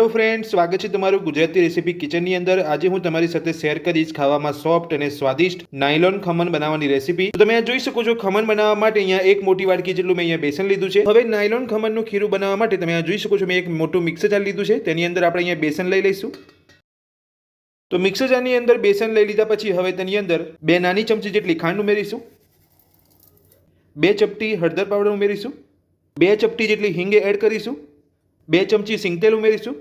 Hello friends, स्वागत है तुम्हाરું Gujarati recipe કિચનની અંદર। આજે હું તમારી સાથે શેર કરીશ ખાવામાં સોફ્ટ અને સ્વાદિષ્ટ નાયલોન ખમણ બનાવવાની રેસીપી। તો તમે આ જોઈ શકો છો, ખમણ બનાવવા માટે અહીંયા એક મોટી વાડકી જેટલું મેં અહીંયા બેસન લીધું છે। હવે નાયલોન ખમણનું ખીરું બનાવવા માટે તમે આ જોઈ શકો છો, મેં એક મોટું મિક્સર જાર લીધું છે। તેની અંદર આપણે અહીંયા બેસન લઈ લઈશું। તો મિક્સર જારની અંદર બેસન લઈ લીધા પછી હવે તેની અંદર 2 નાની ચમચી જેટલી ખાંડ ઉમેરીશું, 2 ચપટી હળદર પાવડર ઉમેરીશું, 2 ચપટી જેટલી હિંગ એડ કરીશું, 2 ચમચી સિંગતેલ ઉમેરીશું।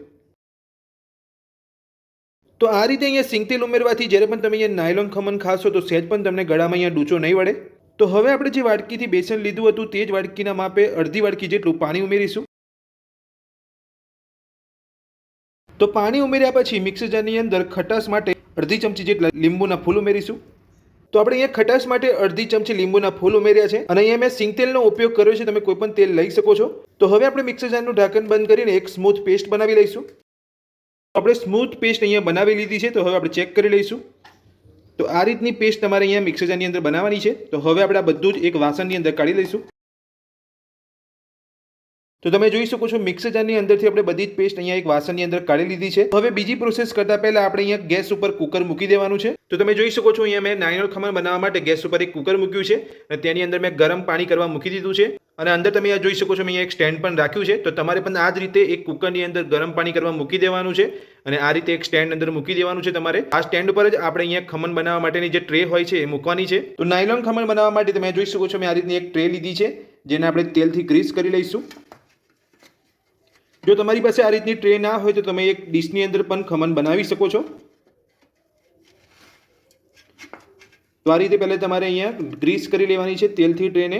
તો આ રીતે અહીંયા સિંગતેલ ઉમેરવાથી જ્યારે પણ તમે અહીંયા નાયલોન ખમણ ખાશો તો સહેજ પણ તમને ગળામાં અહીંયા ડૂચો નહીં વળે। તો હવે આપણે જે વાડકીથી બેસન લીધું હતું તે જ વાડકીના માપે અડધી વાડકી જેટલું પાણી ઉમેરીશું। તો પાણી ઉમેર્યા પછી મિક્સર જારની અંદર ખટાશ માટે અડધી ચમચી જેટલા લીંબુના ફૂલ ઉમેરીશું। તો આપણે અહીંયા ખટાશ માટે અડધી ચમચી લીંબુના ફૂલ ઉમેર્યા છે અને અહીંયા મેં સિંગતેલનો ઉપયોગ કર્યો છે, તમે કોઈ પણ તેલ લઈ શકો છો। તો હવે આપણે મિક્સર જારનું ઢાંકણ બંધ કરીને એક સ્મૂથ પેસ્ટ બનાવી લઈશું। આપણે સ્મૂથ પેસ્ટ અહીંયા બનાવી લીધી છે, તો હવે આપણે ચેક કરી લઈશું। તો આ રીતની પેસ્ટ તમારે અહીંયા મિક્સર જારની અંદર બનાવવાની છે। તો હવે આપણે આ બધું જ એક વાસણની અંદર કાઢી લઈશું। તો તમે જોઈ શકો છો, મિક્સર જારની અંદરથી આપણે બધી જ પેસ્ટ અહીંયા એક વાસણની અંદર કાઢી લીધી છે। હવે બીજી પ્રોસેસ કરતા પહેલા આપણે અહીંયા ગેસ ઉપર કુકર મૂકી દેવાનું છે। તો તમે જોઈ શકો છો, અહીંયા મેં નાયલોન ખમણ બનાવવા માટે ગેસ ઉપર એક કુકર મૂક્યું છે અને તેની અંદર મેં ગરમ પાણી કરવા મૂકી દીધું છે અને અંદર તમે આ જોઈ શકો છો, મેં અહીંયા એક સ્ટેન્ડ પણ રાખ્યું છે। તો તમારે પણ આ જ રીતે એક કુકરની અંદર ગરમ પાણી કરવા મૂકી દેવાનું છે અને આ રીતે એક સ્ટેન્ડ અંદર મૂકી દેવાનું છે તમારે। આ સ્ટેન્ડ ઉપર જ આપણે અહીંયા ખમણ બનાવવા માટેની જે ટ્રે હોય છે એ મૂકવાની છે। તો નાયલોન ખમણ બનાવવા માટે તમે જોઈ શકો છો, મેં આ રીતની એક ટ્રે લીધી છે જેને આપણે તેલથી ગ્રીસ કરી લઈશું। જો તમારી પાસે આ રીતની ટ્રે ના હોય તો તમે એક ડીશની અંદર પણ ખમણ બનાવી શકો છો। તો આ રીતે પહેલા તમારે અહીંયા ગ્રીસ કરી લેવાની છે તેલથી ટ્રેને।